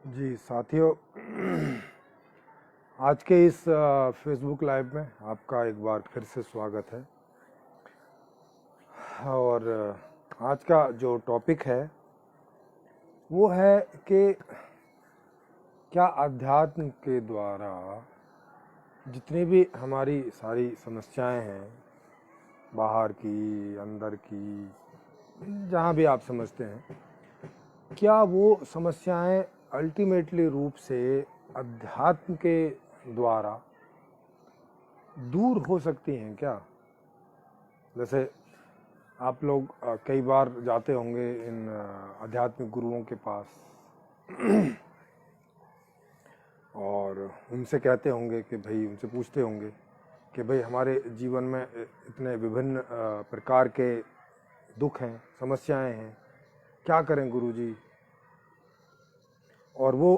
जी साथियों, आज के इस फेसबुक लाइव में आपका एक बार फिर से स्वागत है। और आज का जो टॉपिक है वो है कि क्या अध्यात्म के द्वारा जितनी भी हमारी सारी समस्याएं हैं, बाहर की अंदर की, जहाँ भी आप समझते हैं, क्या वो समस्याएं अल्टीमेटली रूप से अध्यात्म के द्वारा दूर हो सकती हैं क्या? जैसे आप लोग कई बार जाते होंगे इन आध्यात्मिक गुरुओं के पास और उनसे कहते होंगे कि भाई, उनसे पूछते होंगे कि भाई हमारे जीवन में इतने विभिन्न प्रकार के दुख हैं, समस्याएं हैं, क्या करें गुरुजी? और वो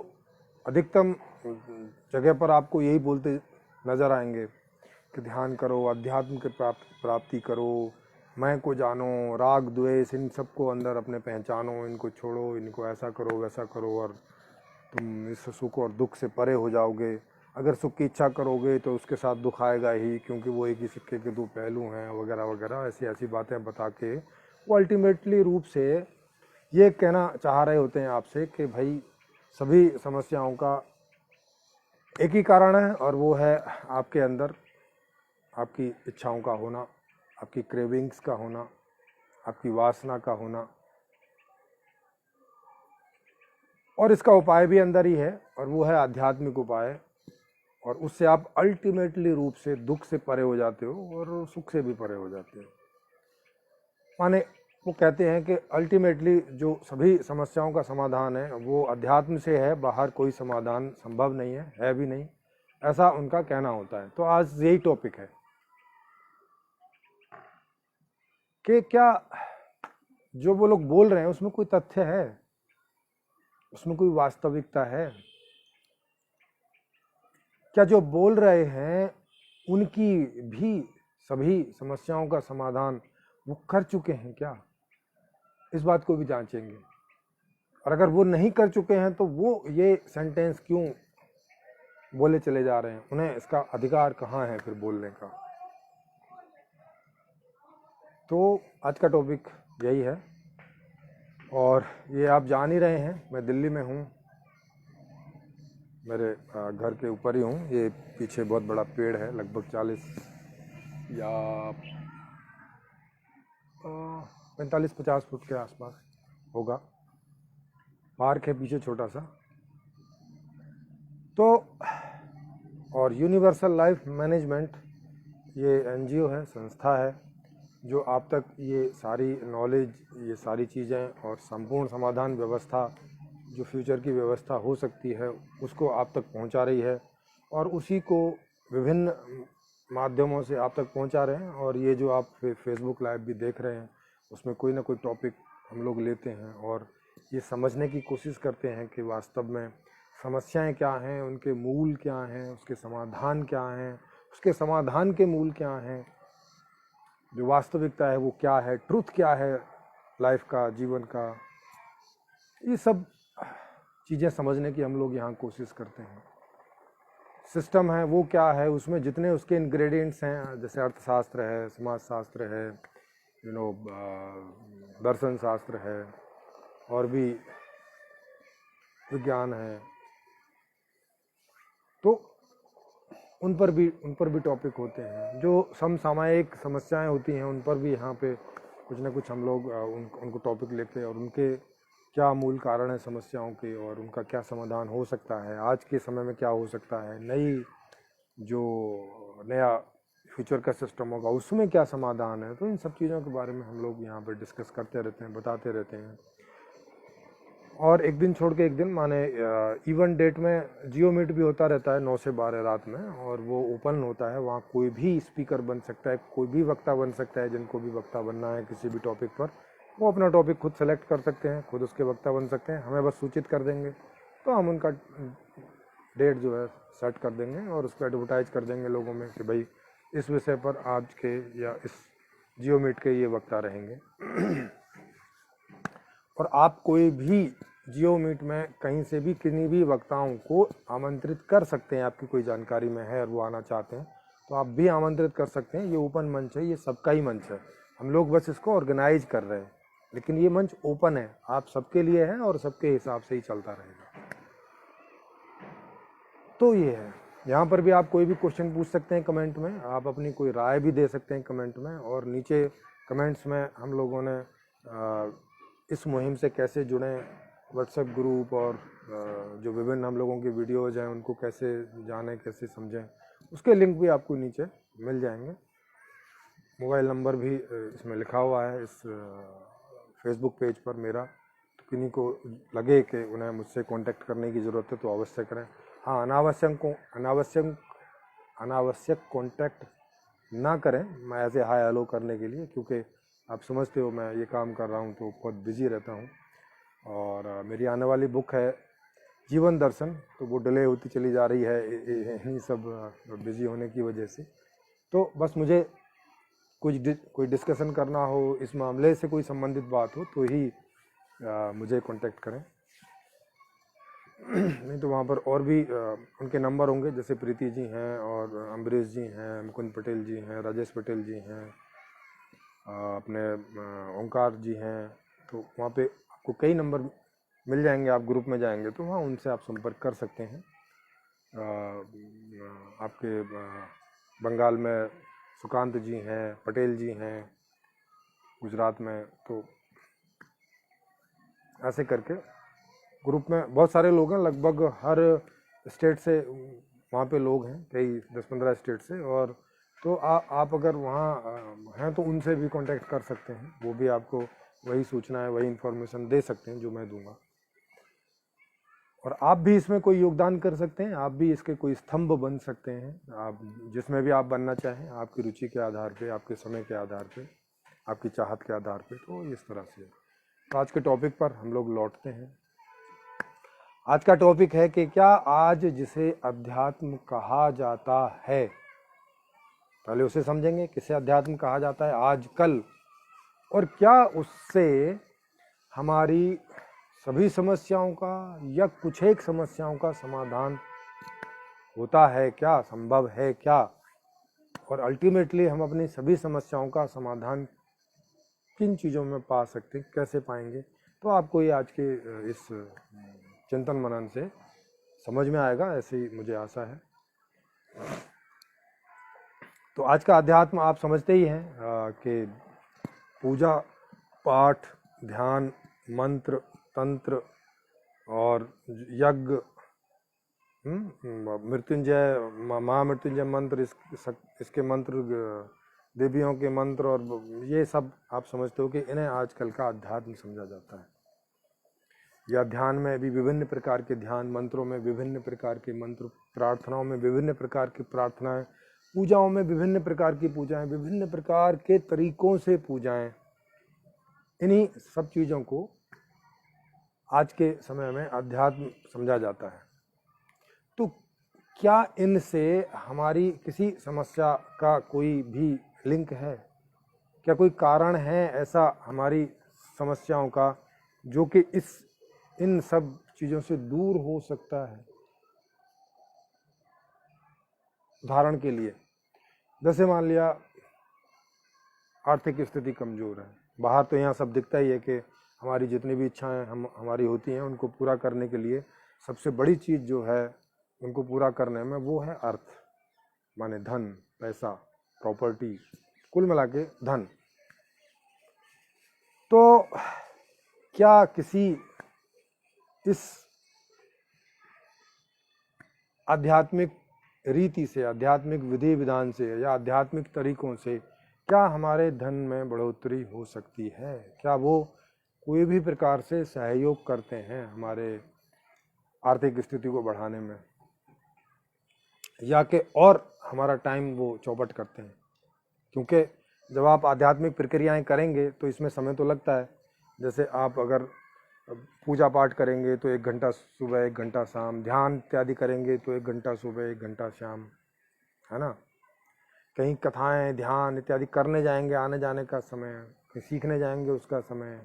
अधिकतम जगह पर आपको यही बोलते नज़र आएंगे कि ध्यान करो, अध्यात्म के प्राप्ति करो, मैं को जानो, राग द्वेष इन सबको अंदर अपने पहचानो, इनको छोड़ो, इनको ऐसा करो वैसा करो और तुम इस सुख और दुख से परे हो जाओगे। अगर सुख की इच्छा करोगे तो उसके साथ दुख आएगा ही, क्योंकि वो एक ही सिक्के के दो पहलू हैं, वगैरह वगैरह ऐसी ऐसी बातें बता के वो अल्टीमेटली रूप से ये कहना चाह रहे होते हैं आपसे कि भाई सभी समस्याओं का एक ही कारण है, और वो है आपके अंदर आपकी इच्छाओं का होना, आपकी क्रेविंग्स का होना, आपकी वासना का होना। और इसका उपाय भी अंदर ही है, और वो है आध्यात्मिक उपाय, और उससे आप अल्टीमेटली रूप से दुख से परे हो जाते हो और सुख से भी परे हो जाते हो। माने वो कहते हैं कि अल्टीमेटली जो सभी समस्याओं का समाधान है वो अध्यात्म से है, बाहर कोई समाधान संभव नहीं है भी नहीं, ऐसा उनका कहना होता है। तो आज यही टॉपिक है कि क्या जो वो लोग बोल रहे हैं उसमें कोई तथ्य है, उसमें कोई वास्तविकता है? क्या जो बोल रहे हैं उनकी भी सभी समस्याओं का समाधान वो कर चुके हैं क्या? इस बात को भी जांचेंगे। और अगर वो नहीं कर चुके हैं तो वो ये सेंटेंस क्यों बोले चले जा रहे हैं, उन्हें इसका अधिकार कहाँ है फिर बोलने का? तो आज का टॉपिक यही है। और ये आप जान ही रहे हैं, मैं दिल्ली में हूँ, मेरे घर के ऊपर ही हूँ। ये पीछे बहुत बड़ा पेड़ है, लगभग 40 या 45-50 फुट के आसपास होगा। पार्क है पीछे छोटा सा। तो और यूनिवर्सल लाइफ मैनेजमेंट ये एनजीओ है, संस्था है, जो आप तक ये सारी नॉलेज, ये सारी चीज़ें और संपूर्ण समाधान व्यवस्था जो फ्यूचर की व्यवस्था हो सकती है उसको आप तक पहुंचा रही है, और उसी को विभिन्न माध्यमों से आप तक पहुंचा रहे हैं। और ये जो आप फेसबुक लाइव भी देख रहे हैं उसमें कोई ना कोई टॉपिक हम लोग लेते हैं और ये समझने की कोशिश करते हैं कि वास्तव में समस्याएं क्या हैं, उनके मूल क्या हैं, उसके समाधान क्या हैं, उसके समाधान के मूल क्या हैं, जो वास्तविकता है वो क्या है, ट्रुथ क्या है लाइफ का, जीवन का। ये सब चीज़ें समझने की हम लोग यहाँ कोशिश करते हैं। सिस्टम है वो क्या है, उसमें जितने उसके इंग्रेडिएंट्स हैं, जैसे अर्थशास्त्र है, समाजशास्त्र है, दर्शन शास्त्र है, और भी विज्ञान है, तो उन पर भी टॉपिक होते हैं। जो समसामयिक समस्याएं होती हैं उन पर भी यहाँ पे कुछ ना कुछ हम लोग उनको टॉपिक लेते हैं, और उनके क्या मूल कारण है समस्याओं के, और उनका क्या समाधान हो सकता है, आज के समय में क्या हो सकता है, जो नया फ्यूचर का सिस्टम होगा उसमें क्या समाधान है। तो इन सब चीज़ों के बारे में हम लोग यहाँ पर डिस्कस करते रहते हैं, बताते रहते हैं। और एक दिन छोड़ के एक दिन, माने इवन डेट में जियो मीट भी होता रहता है 9 से 12 रात में, और वो ओपन होता है, वहाँ कोई भी स्पीकर बन सकता है, कोई भी वक्ता बन सकता है। जिनको भी वक्ता बनना है किसी भी टॉपिक पर, वो अपना टॉपिक खुद सेलेक्ट कर सकते हैं, खुद उसके वक्ता बन सकते हैं। हमें बस सूचित कर देंगे तो हम उनका डेट जो है सेट कर देंगे, और उसको एडवर्टाइज कर देंगे लोगों में कि भाई इस विषय पर आज के या इस जियो मीट के ये वक्ता रहेंगे। और आप कोई भी जियो मीट में कहीं से भी किन्हीं भी वक्ताओं को आमंत्रित कर सकते हैं। आपकी कोई जानकारी में है और वो आना चाहते हैं तो आप भी आमंत्रित कर सकते हैं। ये ओपन मंच है, ये सबका ही मंच है, हम लोग बस इसको ऑर्गेनाइज कर रहे हैं, लेकिन ये मंच ओपन है, आप सबके लिए है और सबके हिसाब से ही चलता रहेगा। तो ये है, यहाँ पर भी आप कोई भी क्वेश्चन पूछ सकते हैं कमेंट में, आप अपनी कोई राय भी दे सकते हैं कमेंट में। और नीचे कमेंट्स में हम लोगों ने इस मुहिम से कैसे जुड़े, व्हाट्सएप ग्रुप और जो विभिन्न हम लोगों की वीडियोज़ हैं उनको कैसे जानें, कैसे समझें, उसके लिंक भी आपको नीचे मिल जाएंगे। मोबाइल नंबर भी इसमें लिखा हुआ है इस फेसबुक पेज पर मेरा, तो किन्हीं को लगे कि उन्हें मुझसे कांटेक्ट करने की ज़रूरत है तो अवश्य करें। हाँ, अनावश्यक कांटेक्ट ना करें मैं ऐसे हाय हेलो करने के लिए, क्योंकि आप समझते हो मैं ये काम कर रहा हूँ तो बहुत बिजी रहता हूँ। और मेरी आने वाली बुक है जीवन दर्शन, तो वो डिले होती चली जा रही है इन्हीं सब बिजी होने की वजह से। तो बस मुझे कोई डिस्कशन करना हो, इस मामले से कोई संबंधित बात हो तो ही मुझे कांटेक्ट करें। नहीं तो वहाँ पर और भी उनके नंबर होंगे, जैसे प्रीति जी हैं और अम्बरीश जी हैं, मुकुंद पटेल जी हैं, राजेश पटेल जी हैं, अपने ओंकार जी हैं। तो वहाँ पे आपको कई नंबर मिल जाएंगे, आप ग्रुप में जाएंगे तो वहाँ उनसे आप संपर्क कर सकते हैं। आपके बंगाल में सुकांत जी हैं, पटेल जी हैं, गुजरात में, तो ऐसे करके ग्रुप में बहुत सारे लोग हैं, लगभग हर स्टेट से वहाँ पे लोग हैं, कई 10-15 स्टेट से। और तो आप अगर वहाँ हैं तो उनसे भी कांटेक्ट कर सकते हैं, वो भी आपको वही सूचनाएं, वही इन्फॉर्मेशन दे सकते हैं जो मैं दूंगा। और आप भी इसमें कोई योगदान कर सकते हैं, आप भी इसके कोई स्तंभ बन सकते हैं, आप जिसमें भी आप बनना चाहें, आपकी रुचि के आधार पे, आपके समय के आधार पे, आपकी चाहत के आधार पे। तो इस तरह से तो आज के टॉपिक पर हम लोग लौटते हैं। आज का टॉपिक है कि क्या आज जिसे अध्यात्म कहा जाता है, पहले उसे समझेंगे, किसे अध्यात्म कहा जाता है आजकल, और क्या उससे हमारी सभी समस्याओं का या कुछ एक समस्याओं का समाधान होता है क्या, संभव है क्या, और अल्टीमेटली हम अपनी सभी समस्याओं का समाधान किन चीज़ों में पा सकते, कैसे पाएंगे। तो आपको ये आज के इस चिंतन मनन से समझ में आएगा, ऐसी मुझे आशा है। तो आज का अध्यात्म आप समझते ही हैं कि पूजा पाठ, ध्यान, मंत्र, तंत्र और यज्ञ, मृत्युंजय, महामृत्युंजय मंत्र, इसके मंत्र, देवियों के मंत्र, और ये सब आप समझते हो कि इन्हें आजकल का अध्यात्म समझा जाता है। या ध्यान में भी विभिन्न प्रकार के ध्यान, मंत्रों में विभिन्न प्रकार के मंत्र, प्रार्थनाओं में विभिन्न प्रकार की प्रार्थनाएं, पूजाओं में विभिन्न प्रकार की पूजाएं, विभिन्न प्रकार के तरीकों से पूजाएं, इन्हीं सब चीज़ों को आज के समय में अध्यात्म समझा जाता है। तो क्या इनसे हमारी किसी समस्या का कोई भी लिंक है? क्या कोई कारण है ऐसा हमारी समस्याओं का जो कि इन सब चीज़ों से दूर हो सकता है? उदाहरण के लिए, जैसे मान लिया आर्थिक स्थिति कमज़ोर है, बाहर तो यहाँ सब दिखता ही है कि हमारी जितनी भी इच्छाएं हमारी होती हैं, उनको पूरा करने के लिए सबसे बड़ी चीज़ जो है उनको पूरा करने में, वो है अर्थ, माने धन, पैसा, प्रॉपर्टी, कुल मिला के धन। तो क्या किसी इस आध्यात्मिक रीति से, आध्यात्मिक विधि विधान से या आध्यात्मिक तरीकों से क्या हमारे धन में बढ़ोतरी हो सकती है? क्या वो कोई भी प्रकार से सहयोग करते हैं हमारे आर्थिक स्थिति को बढ़ाने में, या कि और हमारा टाइम वो चौपट करते हैं? क्योंकि जब आप आध्यात्मिक प्रक्रियाएं करेंगे तो इसमें समय तो लगता है। जैसे आप अगर पूजा पाठ करेंगे तो 1 घंटा सुबह, 1 घंटा शाम, ध्यान इत्यादि करेंगे तो 1 घंटा सुबह, 1 घंटा शाम, है ना। कहीं कथाएं, ध्यान इत्यादि करने जाएंगे, आने जाने का समय, कहीं सीखने जाएंगे उसका समय,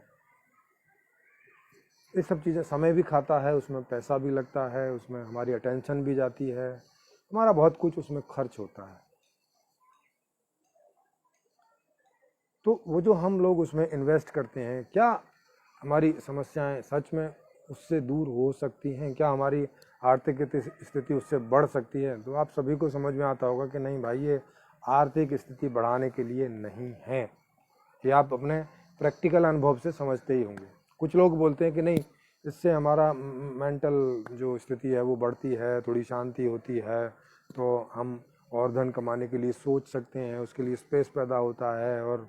ये सब चीज़ें समय भी खाता है, उसमें पैसा भी लगता है, उसमें हमारी अटेंशन भी जाती है, हमारा बहुत कुछ उसमें खर्च होता है। तो वो जो हम लोग उसमें इन्वेस्ट करते हैं, क्या हमारी समस्याएं सच में उससे दूर हो सकती हैं? क्या हमारी आर्थिक स्थिति उससे बढ़ सकती है? तो आप सभी को समझ में आता होगा कि नहीं भाई, ये आर्थिक स्थिति बढ़ाने के लिए नहीं है। ये आप अपने प्रैक्टिकल अनुभव से समझते ही होंगे। कुछ लोग बोलते हैं कि नहीं, इससे हमारा मेंटल जो स्थिति है वो बढ़ती है, थोड़ी शांति होती है, तो हम और धन कमाने के लिए सोच सकते हैं, उसके लिए स्पेस पैदा होता है और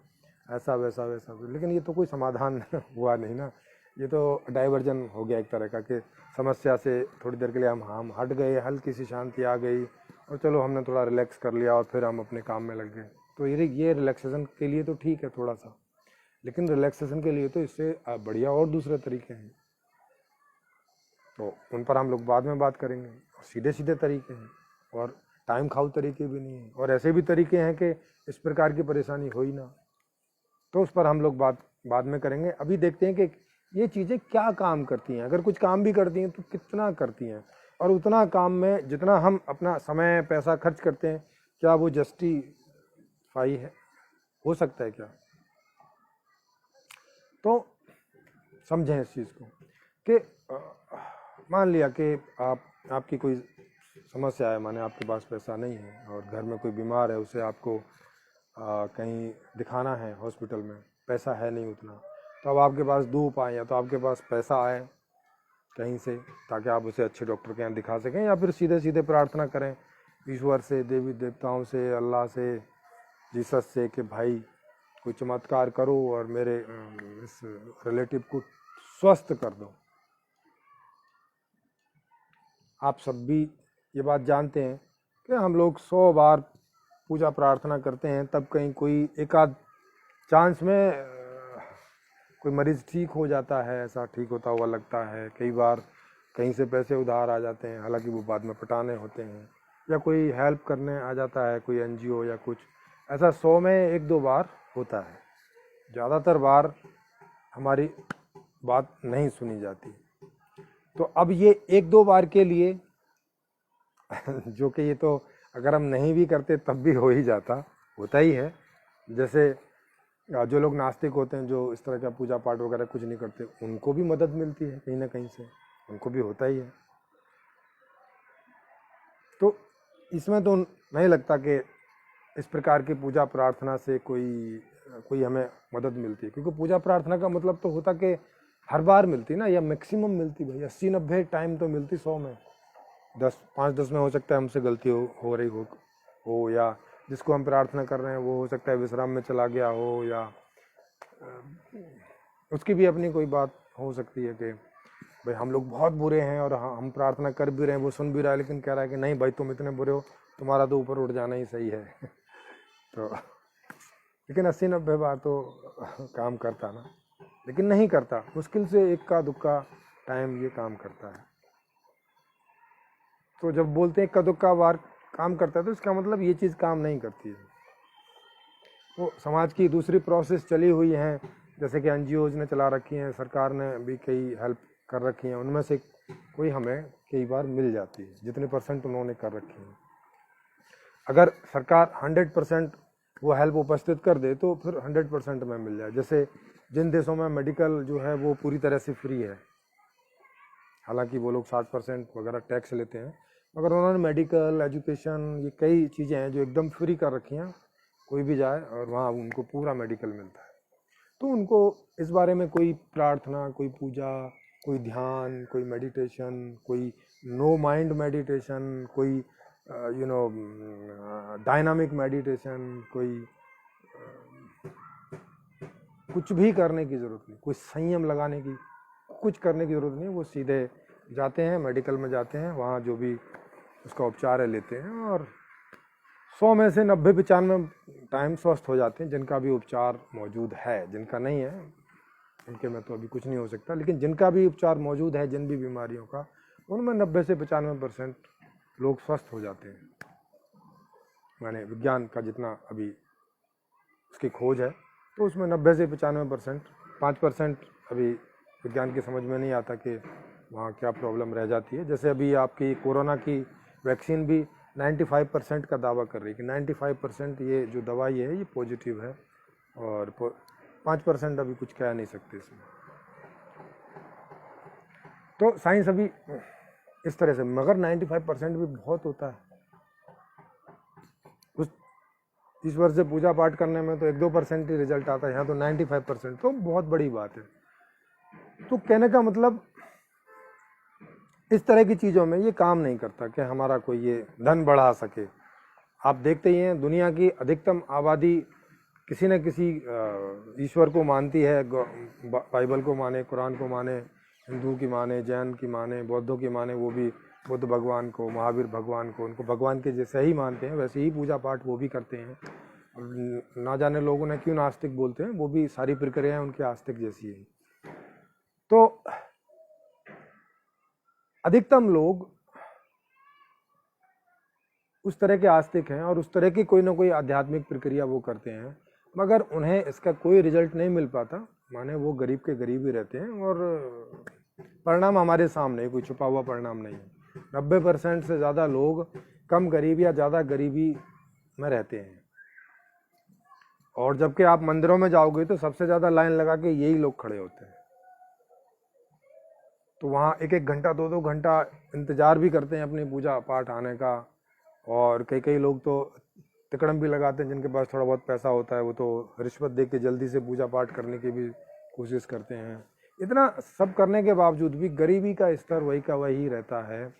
ऐसा वैसा वैसा। लेकिन ये तो कोई समाधान हुआ नहीं ना, ये तो डाइवर्जन हो गया एक तरह का, कि समस्या से थोड़ी देर के लिए हम हट गए, हल्की सी शांति आ गई और चलो हमने थोड़ा रिलैक्स कर लिया और फिर हम अपने काम में लग गए। तो ये रिलैक्सेशन के लिए तो ठीक है थोड़ा सा, लेकिन रिलैक्सेशन के लिए तो इससे बढ़िया और दूसरे तरीके हैं, तो उन पर हम लोग बाद में बात करेंगे। सीधे सीधे तरीके हैं और टाइम खाऊ तरीके भी नहीं हैं, और ऐसे भी तरीके हैं कि इस प्रकार की परेशानी हो ही ना, तो उस पर हम लोग बाद में करेंगे। अभी देखते हैं कि ये चीज़ें क्या काम करती हैं, अगर कुछ काम भी करती हैं तो कितना करती हैं, और उतना काम में जितना हम अपना समय पैसा खर्च करते हैं, क्या वो जस्टिफाई है, हो सकता है क्या? तो समझें इस चीज़ को कि मान लिया कि आपकी कोई समस्या है, माने आपके पास पैसा नहीं है और घर में कोई बीमार है, उसे आपको कहीं दिखाना है हॉस्पिटल में, पैसा है नहीं उतना, तो अब आपके पास दो उपाय, या तो आपके पास पैसा आए कहीं से ताकि आप उसे अच्छे डॉक्टर के यहाँ दिखा सकें, या फिर सीधे सीधे प्रार्थना करें ईश्वर से, देवी देवताओं से, अल्लाह से, जीसस से कि भाई कोई चमत्कार करो और मेरे इस रिलेटिव को स्वस्थ कर दो। आप सब भी ये बात जानते हैं कि हम लोग 100 बार पूजा प्रार्थना करते हैं, तब कहीं कोई एक आध चांस में कोई मरीज़ ठीक हो जाता है, ऐसा ठीक होता हुआ लगता है। कई बार कहीं से पैसे उधार आ जाते हैं, हालांकि वो बाद में पटाने होते हैं, या कोई हेल्प करने आ जाता है, कोई एनजीओ या कुछ, ऐसा 100 में 1-2 बार होता है। ज़्यादातर बार हमारी बात नहीं सुनी जाती। तो अब ये 1-2 बार के लिए जो कि ये तो अगर हम नहीं भी करते तब भी हो ही जाता, होता ही है। जैसे जो लोग नास्तिक होते हैं, जो इस तरह का पूजा पाठ वगैरह कुछ नहीं करते, उनको भी मदद मिलती है कहीं ना कहीं से, उनको भी होता ही है। तो इसमें तो नहीं लगता कि इस प्रकार की पूजा प्रार्थना से कोई हमें मदद मिलती है, क्योंकि पूजा प्रार्थना का मतलब तो होता कि हर बार मिलती ना, या मैक्सिमम मिलती भाई 80-90 टाइम तो मिलती, 100 में 5-10 में हो सकता है हमसे गलती हो रही हो, या जिसको हम प्रार्थना कर रहे हैं वो हो सकता है विश्राम में चला गया हो, या उसकी भी अपनी कोई बात हो सकती है कि भाई हम लोग बहुत बुरे हैं और हम प्रार्थना कर भी रहे हैं, वो सुन भी रहा है, लेकिन कह रहा है कि नहीं भाई तुम इतने बुरे हो, तुम्हारा तो ऊपर उठ जाना ही सही है। तो लेकिन 80-90 बार तो काम करता ना, लेकिन नहीं करता, मुश्किल से इक्का दुक्का टाइम ये काम करता है। तो जब बोलते हैं इक्का दुक्का बार काम करता है, तो इसका मतलब ये चीज़ काम नहीं करती है। वो समाज की दूसरी प्रोसेस चली हुई हैं, जैसे कि एनजीओज ने चला रखी हैं, सरकार ने भी कई हेल्प कर रखी हैं, उनमें से कोई हमें कई बार मिल जाती है, जितने % उन्होंने कर रखी हैं। अगर सरकार 100% वो हेल्प उपस्थित कर दे तो फिर 100% में मिल जाए। जैसे जिन देशों में मेडिकल जो है वो पूरी तरह से फ्री है, हालांकि वो लोग 60% वगैरह टैक्स लेते हैं, मगर उन्होंने मेडिकल, एजुकेशन, ये कई चीज़ें हैं जो एकदम फ्री कर रखी हैं, कोई भी जाए और वहाँ उनको पूरा मेडिकल मिलता है। तो उनको इस बारे में कोई प्रार्थना, कोई पूजा, कोई ध्यान, कोई मेडिटेशन, कोई नो माइंड मेडिटेशन, कोई डायनामिक मेडिटेशन, कोई कुछ भी करने की ज़रूरत नहीं, कोई संयम लगाने की कुछ करने की ज़रूरत नहीं। वो सीधे जाते हैं मेडिकल में, जाते हैं वहाँ जो भी उसका उपचार है लेते हैं, और 100 में से 90-95 टाइम स्वस्थ हो जाते हैं, जिनका भी उपचार मौजूद है। जिनका नहीं है उनके में तो अभी कुछ नहीं हो सकता, लेकिन जिनका भी उपचार मौजूद है, जिन भी बीमारियों का, उनमें 90 से 95% लोग स्वस्थ हो जाते हैं। माने विज्ञान का जितना अभी उसकी खोज है, तो उसमें 90 से 95%, 5% अभी विज्ञान की समझ में नहीं आता कि वहाँ क्या प्रॉब्लम रह जाती है। जैसे अभी आपकी कोरोना की वैक्सीन भी 95% का दावा कर रही है कि 95% ये जो दवाई है ये पॉजिटिव है, और 5% अभी कुछ कह नहीं सकते इसमें। तो साइंस अभी इस तरह से, मगर 95% भी बहुत होता है। उस ईश्वर से पूजा पाठ करने में तो 1-2% ही रिजल्ट आता है, यहाँ तो 95%, तो बहुत बड़ी बात है। तो कहने का मतलब इस तरह की चीज़ों में ये काम नहीं करता कि हमारा कोई ये धन बढ़ा सके। आप देखते ही हैं दुनिया की अधिकतम आबादी किसी न किसी ईश्वर को मानती है, बाइबल को माने, कुरान को माने, हिंदू की माने, जैन की माने, बौद्धों की माने, वो भी बुद्ध भगवान को, महावीर भगवान को, उनको भगवान के जैसे ही मानते हैं, वैसे ही पूजा पाठ वो भी करते हैं। ना जाने लोगों ने क्यों नास्तिक बोलते हैं, वो भी सारी प्रक्रियाएं उनकी आस्तिक जैसी है। तो अधिकतम लोग उस तरह के आस्तिक हैं और उस तरह की कोई ना कोई आध्यात्मिक प्रक्रिया वो करते हैं, मगर उन्हें इसका कोई रिजल्ट नहीं मिल पाता, माने वो गरीब के गरीब ही रहते हैं और परिणाम हमारे सामने, कोई छुपा हुआ परिणाम नहीं है। 90% से ज़्यादा लोग कम गरीब या ज़्यादा गरीबी में रहते हैं, और जबकि आप मंदिरों में जाओगे तो सबसे ज़्यादा लाइन लगा के यही लोग खड़े होते हैं। तो वहाँ 1-1 घंटा 2-2 घंटा इंतज़ार भी करते हैं अपनी पूजा पाठ आने का, और कई लोग तो तिकड़म भी लगाते हैं, जिनके पास थोड़ा बहुत पैसा होता है वो तो रिश्वत दे के जल्दी से पूजा पाठ करने की भी कोशिश करते हैं। इतना सब करने के बावजूद भी गरीबी का स्तर वही का वही रहता है,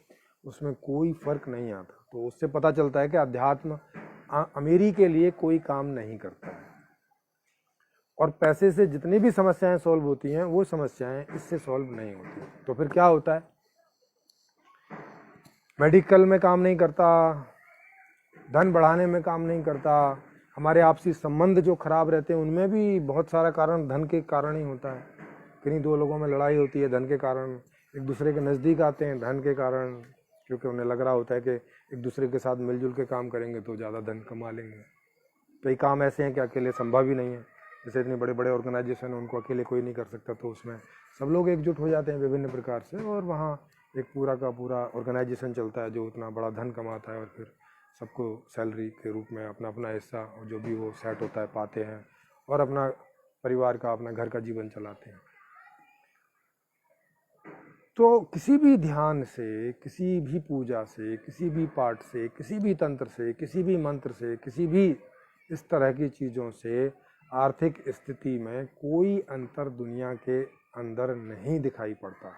उसमें कोई फर्क नहीं आता। तो उससे पता चलता है कि अध्यात्म अमीरी के लिए कोई काम नहीं करता है, और पैसे से जितनी भी समस्याएं सॉल्व होती हैं वो समस्याएं इससे सॉल्व नहीं होती। तो फिर क्या होता है, मेडिकल में काम नहीं करता, धन बढ़ाने में काम नहीं करता, हमारे आपसी संबंध जो खराब रहते हैं उनमें भी बहुत सारा कारण धन के कारण ही होता है। किन्हीं दो लोगों में लड़ाई होती है धन के कारण, एक दूसरे के नज़दीक आते हैं धन के कारण, क्योंकि उन्हें लग रहा होता है कि एक दूसरे के साथ मिलजुल के काम करेंगे तो ज़्यादा धन कमा लेंगे। कई काम ऐसे हैं कि अकेले संभव ही नहीं है, जैसे इतने बड़े बड़े ऑर्गेनाइजेशन उनको अकेले कोई नहीं कर सकता, तो उसमें सब लोग एकजुट हो जाते हैं विभिन्न प्रकार से, और वहाँ एक पूरा का पूरा ऑर्गेनाइजेशन चलता है जो उतना बड़ा धन कमाता है, और फिर सबको सैलरी के रूप में अपना अपना हिस्सा और जो भी वो सेट होता है पाते हैं, और अपना परिवार का, अपना घर का जीवन चलाते हैं। तो किसी भी ध्यान से, किसी भी पूजा से, किसी भी पाठ से, किसी भी तंत्र से, किसी भी मंत्र से, किसी भी इस तरह की चीज़ों से आर्थिक स्थिति में कोई अंतर दुनिया के अंदर नहीं दिखाई पड़ता।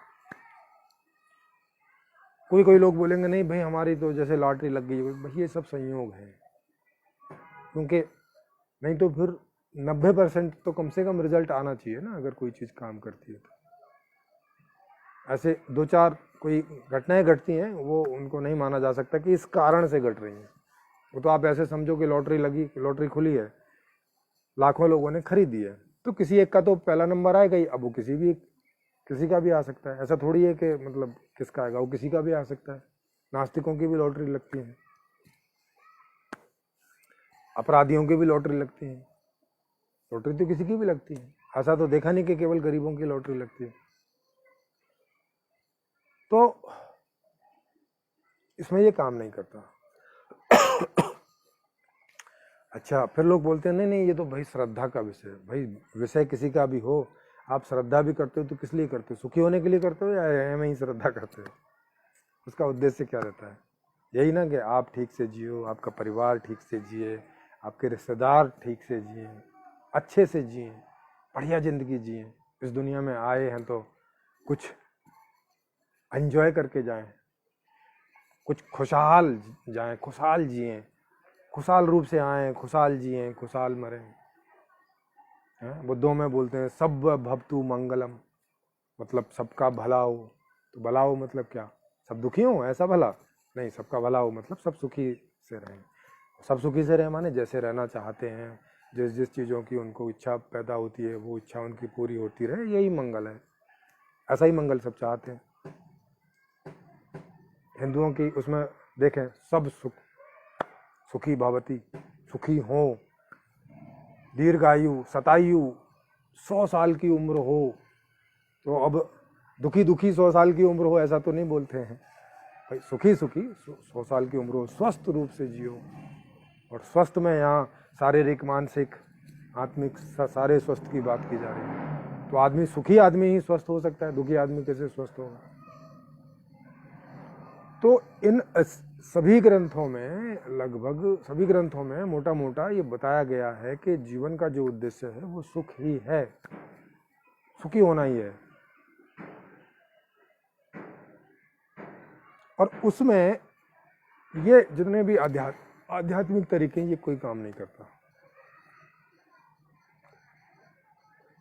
कोई लोग बोलेंगे नहीं भाई हमारी तो जैसे लॉटरी लग गई, भाई ये सब संयोग है, क्योंकि नहीं तो फिर 90% तो कम से कम रिजल्ट आना चाहिए ना, अगर कोई चीज़ काम करती है तो। ऐसे 2-4 कोई घटनाएं घटती हैं, वो उनको नहीं माना जा सकता कि इस कारण से घट रही हैं। वो तो आप ऐसे समझो कि लॉटरी लगी, लॉटरी खुली है, लाखों लोगों ने खरीदी है, तो किसी एक का तो पहला नंबर आएगा ही, अब वो किसी का भी आ सकता है। ऐसा थोड़ी है कि मतलब किसका आएगा, वो किसी का भी आ सकता है। नास्तिकों की भी लॉटरी लगती है, अपराधियों की भी लॉटरी लगती है, लॉटरी तो किसी की भी लगती है। ऐसा तो देखा नहीं कि केवल गरीबों की लॉटरी लगती है। तो इसमें ये काम नहीं करता। अच्छा, फिर लोग बोलते हैं नहीं ये तो भाई श्रद्धा का विषय है। भाई विषय किसी का भी हो, आप श्रद्धा भी करते हो तो किस लिए करते हो, सुखी होने के लिए करते हो या एवं ही श्रद्धा करते हो? उसका उद्देश्य क्या रहता है? यही ना कि आप ठीक से जियो, आपका परिवार ठीक से जिए, आपके रिश्तेदार ठीक से जिए, अच्छे से जिए, बढ़िया जिंदगी जिए। इस दुनिया में आए हैं तो कुछ एंजॉय करके जाएं, कुछ खुशहाल जाएं, खुशहाल जिए, खुशहाल रूप से आएँ, खुशहाल जिए, खुशहाल मरें। बुद्धों में बोलते हैं सब भवतु मंगलम, मतलब सबका भला हो। तो भला हो मतलब क्या, सब दुखी हो ऐसा भला नहीं, सबका भला हो मतलब सब सुखी से रहें। सब सुखी से रहें माने जैसे रहना चाहते हैं, जिस चीज़ों की उनको इच्छा पैदा होती है वो इच्छा उनकी पूरी होती रहे, यही मंगल है। ऐसा ही मंगल सब चाहते हैं। हिंदुओं की उसमें देखें सब सुखी भवती, सुखी हो, दीर्घायु, शतायु, 100 साल की उम्र हो, तो अब दुखी दुखी 100 साल की उम्र हो ऐसा तो नहीं बोलते हैं भाई, सुखी सुखी 100 साल की उम्र हो, स्वस्थ रूप से जियो। और स्वस्थ में यहाँ शारीरिक मानसिक आत्मिक सारे स्वस्थ की बात की जा रही है। तो आदमी सुखी आदमी ही स्वस्थ हो सकता है, दुखी आदमी कैसे स्वस्थ होगा? तो इन सभी ग्रंथों में, लगभग सभी ग्रंथों में मोटा मोटा ये बताया गया है कि जीवन का जो उद्देश्य है वो सुख ही है, सुखी होना ही है। और उसमें ये जितने भी आध्यात्मिक तरीके हैं, ये कोई काम नहीं करता।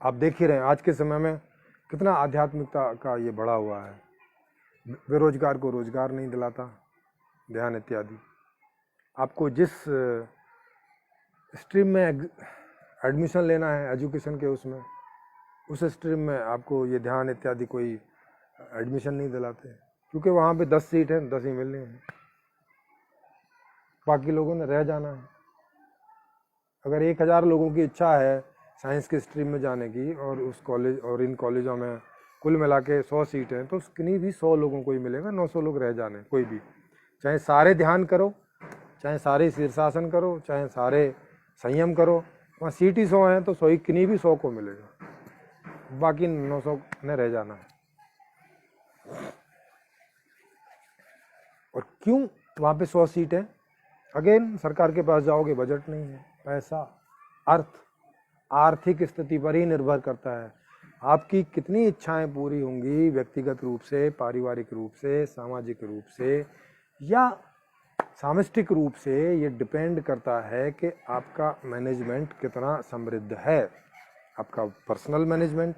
आप देख ही रहे हैं आज के समय में कितना आध्यात्मिकता का ये बढ़ा हुआ है। बेरोजगार को रोजगार नहीं दिलाता, ध्यान इत्यादि। आपको जिस स्ट्रीम में एडमिशन लेना है एजुकेशन के, उसमें उस स्ट्रीम में आपको ये ध्यान इत्यादि कोई एडमिशन नहीं दिलाते, क्योंकि वहाँ पे 10 सीट हैं, 10 ही मिलने हैं, बाकी लोगों ने रह जाना है। अगर 1000 लोगों की इच्छा है साइंस की स्ट्रीम में जाने की, और उस कॉलेज और इन कॉलेजों में कुल मिला के 100 सीट हैं, तो किन्हीं भी 100 लोगों को ही मिलेगा, 900 लोग रह जाने, कोई भी। चाहे सारे ध्यान करो, चाहे सारे शीर्षासन करो, चाहे सारे संयम करो, वहाँ सीट ही 100 हैं, तो 100 ही किन्हीं भी 100 को मिलेगा, बाकी 900 ने रह जाना है। और क्यों वहाँ पे 100 सीट है? अगेन सरकार के पास जाओगे, बजट नहीं है, पैसा, आर्थिक स्थिति पर ही निर्भर करता है। आपकी कितनी इच्छाएं पूरी होंगी व्यक्तिगत रूप से, पारिवारिक रूप से, सामाजिक रूप से या सामष्टिक रूप से, ये डिपेंड करता है कि आपका मैनेजमेंट कितना समृद्ध है। आपका पर्सनल मैनेजमेंट,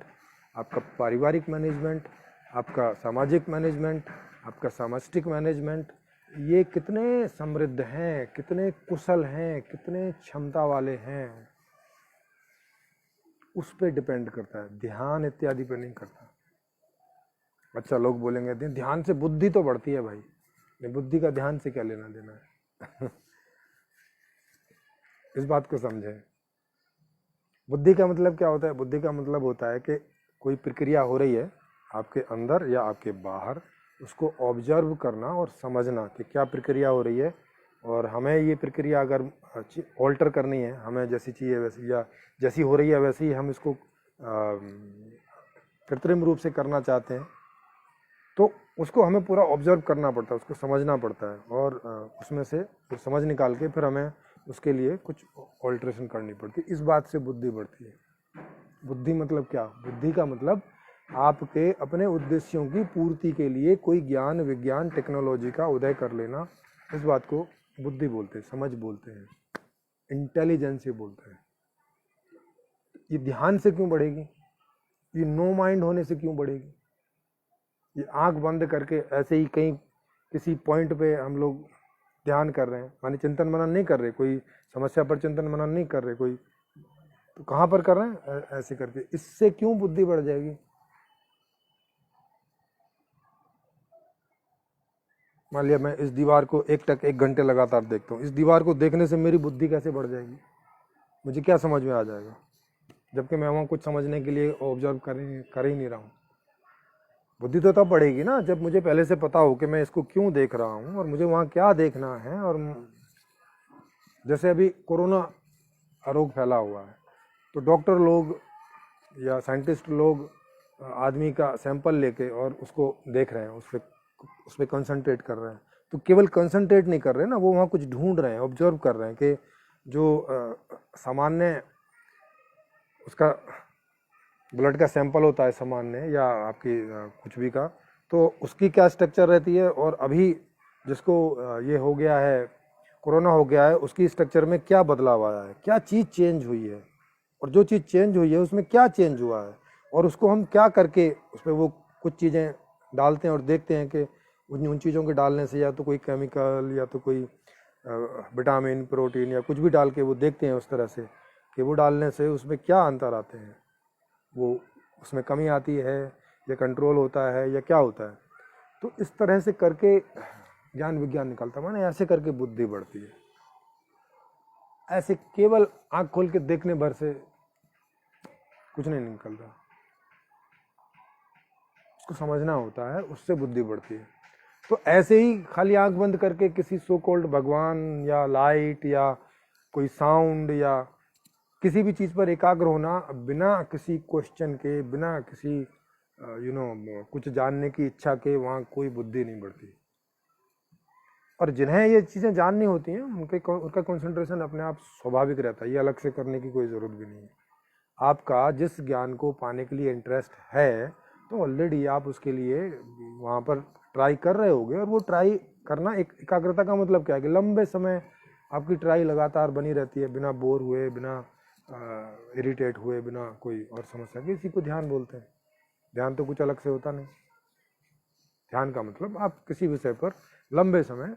आपका पारिवारिक मैनेजमेंट, आपका सामाजिक मैनेजमेंट, आपका सामष्टिक मैनेजमेंट, ये कितने समृद्ध हैं, कितने कुशल हैं, कितने क्षमता वाले हैं, उस पर डिपेंड करता है, ध्यान इत्यादि पे नहीं करता। अच्छा, लोग बोलेंगे ध्यान से बुद्धि तो बढ़ती है भाई, नहीं, बुद्धि का ध्यान से क्या लेना देना है? इस बात को समझें। बुद्धि का मतलब क्या होता है? बुद्धि का मतलब होता है कि कोई प्रक्रिया हो रही है आपके अंदर या आपके बाहर, उसको ऑब्जर्व करना और समझना कि क्या प्रक्रिया हो रही है, और हमें ये प्रक्रिया अगर ऑल्टर करनी है, हमें जैसी चाहिए वैसी, या जैसी हो रही है वैसे ही हम इसको कृत्रिम रूप से करना चाहते हैं, तो उसको हमें पूरा ऑब्जर्व करना पड़ता है, उसको समझना पड़ता है, और उसमें से फिर समझ निकाल के फिर हमें उसके लिए कुछ ऑल्ट्रेशन करनी पड़ती है। इस बात से बुद्धि बढ़ती है। बुद्धि मतलब क्या? बुद्धि का मतलब आपके अपने उद्देश्यों की पूर्ति के लिए कोई ज्ञान, विज्ञान, टेक्नोलॉजी का उदय कर लेना, इस बात को बुद्धि बोलते हैं, समझ बोलते हैं, इंटेलिजेंस बोलते हैं। ये ध्यान से क्यों बढ़ेगी? ये नो माइंड होने से क्यों बढ़ेगी? ये आंख बंद करके ऐसे ही कहीं किसी पॉइंट पे हम लोग ध्यान कर रहे हैं, माने चिंतन मनन नहीं कर रहे, कोई समस्या पर चिंतन मनन नहीं कर रहे, कोई तो कहाँ पर कर रहे हैं? ऐसे करके। इससे क्यों बुद्धि बढ़ जाएगी? मान लिया मैं इस दीवार को 1 घंटे लगातार देखता हूँ, इस दीवार को देखने से मेरी बुद्धि कैसे बढ़ जाएगी? मुझे क्या समझ में आ जाएगा, जबकि मैं वहाँ कुछ समझने के लिए ऑब्जर्व कर ही नहीं रहा हूँ। बुद्धि तो तब बढ़ेगी ना जब मुझे पहले से पता हो कि मैं इसको क्यों देख रहा हूँ और मुझे वहाँ क्या देखना है। और जैसे अभी कोरोना रोग फैला हुआ है, तो डॉक्टर लोग या साइंटिस्ट लोग आदमी का सैंपल लेके और उसको देख रहे हैं, उस पर कंसंट्रेट कर रहे हैं। तो केवल कंसंट्रेट नहीं कर रहे हैं ना, वो वहाँ कुछ ढूंढ रहे हैं, ऑब्जर्व कर रहे हैं कि जो सामान्य उसका ब्लड का सैंपल होता है सामान्य, या आपकी कुछ भी का, तो उसकी क्या स्ट्रक्चर रहती है, और अभी जिसको ये हो गया है, कोरोना हो गया है, उसकी स्ट्रक्चर में क्या बदलाव आया है, क्या चीज़ चेंज हुई है, और जो चीज़ चेंज हुई है उसमें क्या चेंज हुआ है, और उसको हम क्या करके उस पर वो कुछ चीज़ें डालते हैं और देखते हैं कि उन चीज़ों के डालने से या तो कोई केमिकल या तो कोई विटामिन, प्रोटीन या कुछ भी डाल के वो देखते हैं उस तरह से कि वो डालने से उसमें क्या अंतर आते हैं, वो उसमें कमी आती है या कंट्रोल होता है या क्या होता है। तो इस तरह से करके ज्ञान विज्ञान निकलता है, माने ऐसे करके बुद्धि बढ़ती है। ऐसे केवल आंख खोल के देखने भर से कुछ नहीं निकलता। उसको समझना होता है, उससे बुद्धि बढ़ती है। तो ऐसे ही खाली आंख बंद करके किसी सो कॉल्ड भगवान या लाइट या कोई साउंड या किसी भी चीज़ पर एकाग्र होना बिना किसी क्वेश्चन के, बिना किसी कुछ जानने की इच्छा के, वहाँ कोई बुद्धि नहीं बढ़ती। और जिन्हें ये चीज़ें जाननी होती हैं उनका कंसंट्रेशन अपने आप स्वाभाविक रहता है, ये अलग से करने की कोई ज़रूरत भी नहीं है। आपका जिस ज्ञान को पाने के लिए इंटरेस्ट है तो ऑलरेडी आप उसके लिए वहाँ पर ट्राई कर रहे होगे। और वो ट्राई करना, एक एकाग्रता का मतलब क्या है कि लंबे समय आपकी ट्राई लगातार बनी रहती है, बिना बोर हुए, बिना इरिटेट हुए, बिना कोई और समस्या के। इसी को ध्यान बोलते हैं। ध्यान तो कुछ अलग से होता नहीं। ध्यान का मतलब आप किसी विषय पर लंबे समय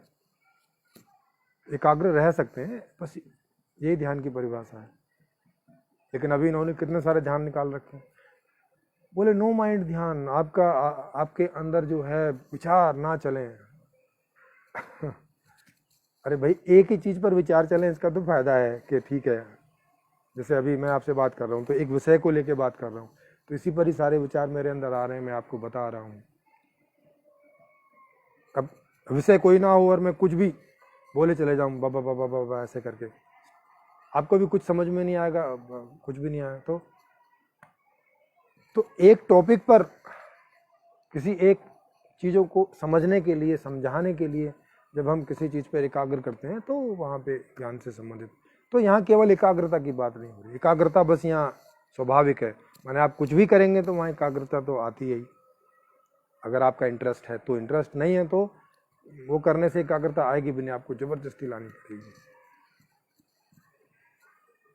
एकाग्र रह सकते हैं, बस यही ध्यान की परिभाषा है। लेकिन अभी इन्होंने कितने सारे ध्यान निकाल रखे हैं। बोले नो माइंड ध्यान, आपके अंदर जो है विचार ना चले। अरे भाई, एक ही चीज़ पर विचार चले, इसका तो फायदा है कि ठीक है, जैसे अभी मैं आपसे बात कर रहा हूँ तो एक विषय को लेके बात कर रहा हूँ, तो इसी पर ही सारे विचार मेरे अंदर आ रहे हैं, मैं आपको बता रहा हूँ। अब विषय कोई ना हो और मैं कुछ भी बोले चले जाऊँ बाबा बाबा बाबा ऐसे करके, आपको भी कुछ समझ में नहीं आएगा, कुछ भी नहीं आया। तो एक टॉपिक पर किसी एक चीज़ों को समझने के लिए, समझाने के लिए जब हम किसी चीज़ पर एकाग्र करते हैं तो वहाँ पे ज्ञान से संबंधित, तो यहाँ केवल एकाग्रता की बात नहीं हो रही। एकाग्रता बस यहाँ स्वाभाविक है, माने आप कुछ भी करेंगे तो वहाँ एकाग्रता तो आती है ही, अगर आपका इंटरेस्ट है तो। इंटरेस्ट नहीं है तो वो करने से एकाग्रता आएगी भी नहीं, आपको जबरदस्ती लानी पड़ेगी।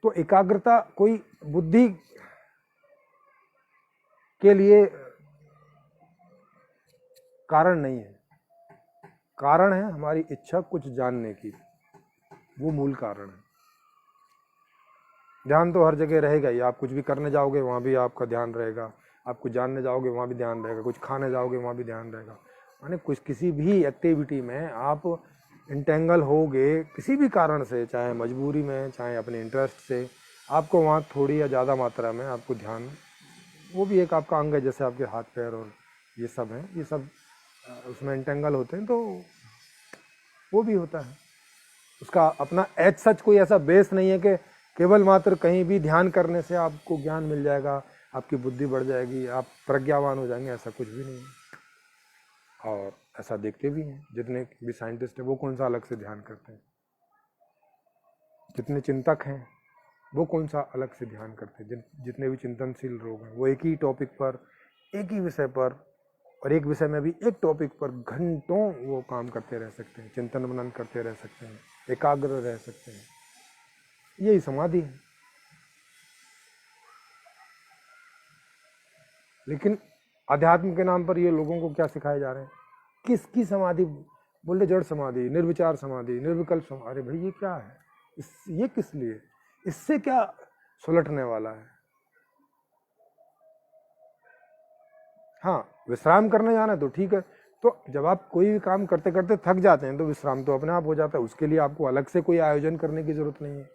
तो एकाग्रता कोई बुद्धि के लिए कारण नहीं है, कारण है हमारी इच्छा कुछ जानने की, वो मूल कारण है। ध्यान तो हर जगह रहेगा ही, आप कुछ भी करने जाओगे वहाँ भी आपका ध्यान रहेगा, आप कुछ जानने जाओगे वहाँ भी ध्यान रहेगा, कुछ खाने जाओगे वहाँ भी ध्यान रहेगा। माने कुछ किसी भी एक्टिविटी में आप इंटेंगल होगे किसी भी कारण से, चाहे मजबूरी में, चाहे अपने इंटरेस्ट से, आपको वहाँ थोड़ी या ज़्यादा मात्रा में आपको ध्यान, वो भी एक आपका अंग है, जैसे आपके हाथ पैर और ये सब हैं, ये सब उसमें इंटेंगल होते हैं, तो वो भी होता है। उसका अपना एज सच कोई ऐसा बेस नहीं है कि केवल मात्र कहीं भी ध्यान करने से आपको ज्ञान मिल जाएगा, आपकी बुद्धि बढ़ जाएगी, आप प्रज्ञावान हो जाएंगे, ऐसा कुछ भी नहीं है। और ऐसा देखते भी हैं जितने भी साइंटिस्ट हैं, वो कौन सा अलग से ध्यान करते हैं। जितने चिंतक हैं वो कौन सा अलग से ध्यान करते हैं। जितने भी चिंतनशील लोग हैं वो एक ही टॉपिक पर, एक ही विषय पर, और एक विषय में भी एक टॉपिक पर घंटों वो काम करते रह सकते हैं, चिंतन मनन करते रह सकते हैं, एकाग्र रह सकते हैं। यही समाधि है। लेकिन अध्यात्म के नाम पर ये लोगों को क्या सिखाए जा रहे हैं, किसकी समाधि, बोले जड़ समाधि, निर्विचार समाधि, निर्विकल्प समाधि। अरे भाई ये क्या है, ये किस लिए, इससे क्या सुलटने वाला है। हाँ, विश्राम करने जाना है तो ठीक है, तो जब आप कोई भी काम करते करते थक जाते हैं तो विश्राम तो अपने आप हो जाता है। उसके लिए आपको अलग से कोई आयोजन करने की जरूरत नहीं है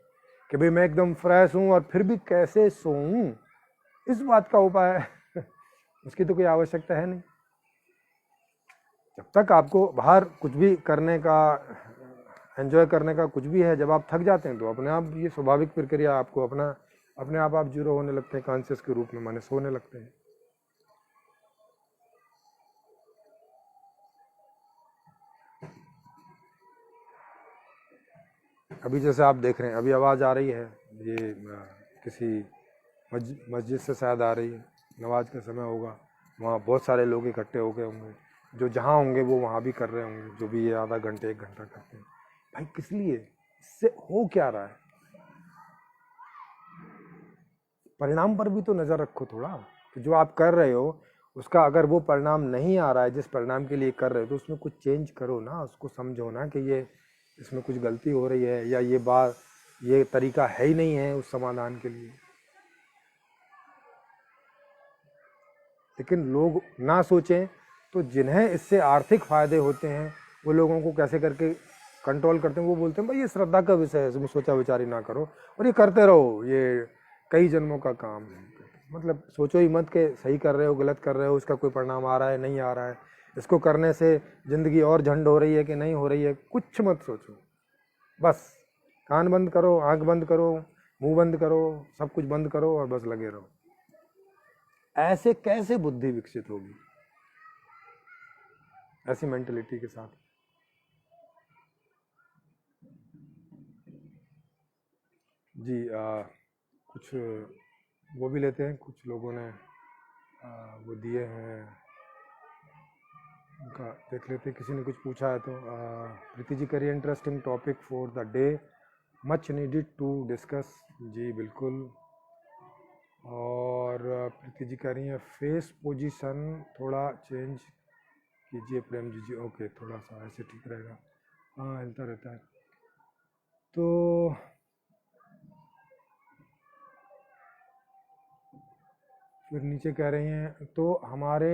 कि भाई मैं एकदम फ्रेश हूँ और फिर भी कैसे सोऊं, इस बात का उपाय है। उसकी तो कोई आवश्यकता है नहीं। जब तक आपको बाहर कुछ भी करने का, एंजॉय करने का कुछ भी है, जब आप थक जाते हैं तो अपने आप ये स्वाभाविक प्रक्रिया आपको अपने आप जीरो होने लगते हैं, कॉन्शियस के रूप में, माने सोने लगते हैं। अभी जैसे आप देख रहे हैं, अभी आवाज़ आ रही है, ये किसी मस्जिद से शायद आ रही है, नमाज का समय होगा, वहाँ बहुत सारे लोग इकट्ठे हो गए होंगे, जो जहाँ होंगे वो वहाँ भी कर रहे होंगे, जो भी ये आधा घंटे 1 घंटा करते हैं। भाई किस लिए, इससे हो क्या रहा है, परिणाम पर भी तो नज़र रखो थोड़ा, कि जो आप कर रहे हो उसका अगर वो परिणाम नहीं आ रहा है जिस परिणाम के लिए कर रहे हो, तो उसमें कुछ चेंज करो ना, उसको समझो ना कि ये इसमें कुछ गलती हो रही है, या ये तरीका है ही नहीं है उस समाधान के लिए। लेकिन लोग ना सोचें तो जिन्हें इससे आर्थिक फायदे होते हैं वो लोगों को कैसे करके कंट्रोल करते हैं। वो बोलते हैं भाई ये श्रद्धा का विषय है, इसमें सोचा विचारी ना करो और ये करते रहो, ये कई जन्मों का काम है। मतलब सोचो ही मत कि सही कर रहे हो गलत कर रहे हो, इसका कोई परिणाम आ रहा है नहीं आ रहा है, इसको करने से ज़िंदगी और झंड हो रही है कि नहीं हो रही है, कुछ मत सोचो। बस कान बंद करो, आंख बंद करो, मुंह बंद करो, सब कुछ बंद करो और बस लगे रहो। ऐसे कैसे बुद्धि विकसित होगी ऐसी मेंटलिटी के साथ? जी कुछ वो भी लेते हैं, कुछ लोगों ने वो दिए हैं, उनका देख लेते हैं। किसी ने कुछ पूछा है तो प्रीति जी करिए interesting topic for the day, much needed to discuss. जी बिल्कुल। और प्रीति जी कह रही हैं फेस पोजीशन थोड़ा चेंज कीजिए प्रेम जी। ओके, थोड़ा सा ऐसे ठीक रहेगा। हाँ, हिलता रहता है। तो फिर नीचे कह रही हैं तो हमारे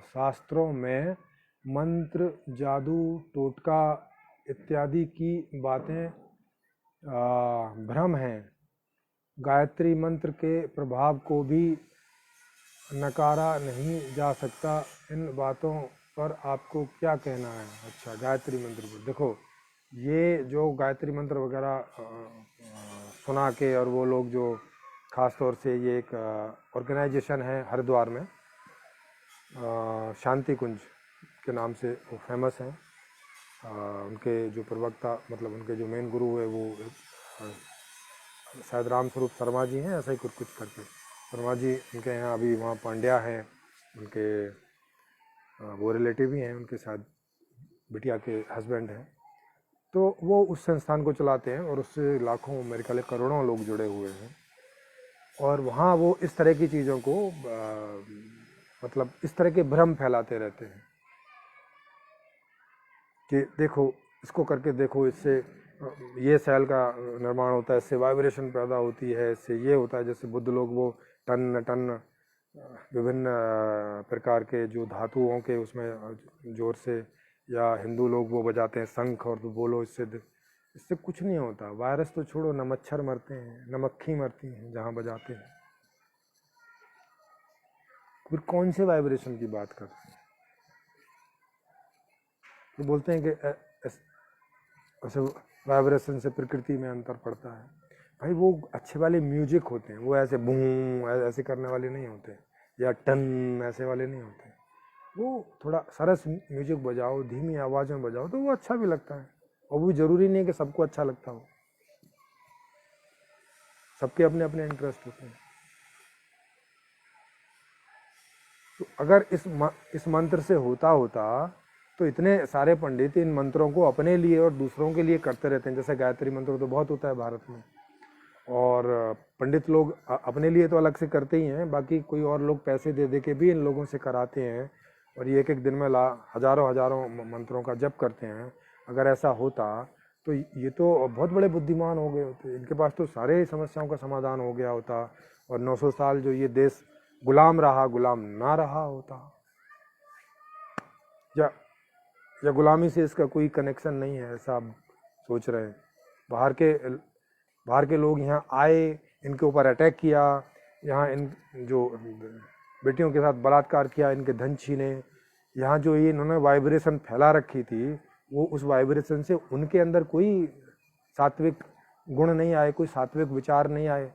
शास्त्रों में मंत्र, जादू, टोटका इत्यादि की बातें भ्रम हैं। गायत्री मंत्र के प्रभाव को भी नकारा नहीं जा सकता। इन बातों पर आपको क्या कहना है? अच्छा, गायत्री मंत्र पर देखो, ये जो गायत्री मंत्र वगैरह सुना के, और वो लोग जो ख़ास तौर से ये एक ऑर्गेनाइजेशन है हरिद्वार में, शांति कुंज के नाम से वो फेमस हैं। उनके जो प्रवक्ता, मतलब उनके जो मेन गुरु है वो शायद राम स्वरूप शर्मा जी हैं, ऐसा ही कुछ कुछ करके शर्मा जी उनके यहाँ अभी वहाँ पांड्या हैं, उनके वो रिलेटिव ही हैं, उनके साथ बिटिया के हस्बैंड हैं। तो वो उस संस्थान को चलाते हैं और उससे लाखों, मेरे ख्याल करोड़ों लोग जुड़े हुए हैं। और वहाँ वो इस तरह की चीज़ों को मतलब इस तरह के भ्रम फैलाते रहते हैं कि देखो इसको करके देखो, इससे ये सेल का निर्माण होता है, इससे वाइब्रेशन पैदा होती है, इससे ये होता है। जैसे बुद्ध लोग वो टन टन विभिन्न प्रकार के जो धातुओं के उसमें जोर से, या हिंदू लोग वो बजाते हैं शंख और तो बोलो, इससे कुछ नहीं होता। वायरस तो छोड़ो, न मच्छर मरते हैं न मक्खी मरती हैं जहाँ बजाते हैं। फिर कौन से वाइब्रेशन की बात करते हैं? तो बोलते हैं कि ऐसे वाइब्रेशन से प्रकृति में अंतर पड़ता है। भाई वो अच्छे वाले म्यूजिक होते हैं, वो ऐसे बूम ऐसे करने वाले नहीं होते, या टन ऐसे वाले नहीं होते। वो थोड़ा सरस म्यूजिक बजाओ, धीमी आवाज़ में बजाओ तो वो अच्छा भी लगता है। और वो जरूरी नहीं है कि सबको अच्छा लगता हो, सबके अपने अपने इंटरेस्ट होते हैं। तो अगर इस मंत्र से होता तो इतने सारे पंडित इन मंत्रों को अपने लिए और दूसरों के लिए करते रहते हैं। जैसे गायत्री मंत्र तो बहुत होता है भारत में, और पंडित लोग अपने लिए तो अलग से करते ही हैं, बाकी कोई और लोग पैसे दे दे के भी इन लोगों से कराते हैं, और ये एक एक दिन में हजारों हजारों मंत्रों का जप करते हैं। अगर ऐसा होता तो ये तो बहुत बड़े बुद्धिमान हो गए होते, इनके पास तो सारे समस्याओं का समाधान हो गया होता, और 900 साल जो ये देश गुलाम रहा, गुलाम ना रहा होता। या गुलामी से इसका कोई कनेक्शन नहीं है, ऐसा आप सोच रहे हैं? बाहर के लोग यहाँ आए, इनके ऊपर अटैक किया, यहाँ इन जो बेटियों के साथ बलात्कार किया, इनके धन छीने, यहाँ जो ये इन्होंने वाइब्रेशन फैला रखी थी, वो उस वाइब्रेशन से उनके अंदर कोई सात्विक गुण नहीं आए, कोई सात्विक विचार नहीं आए।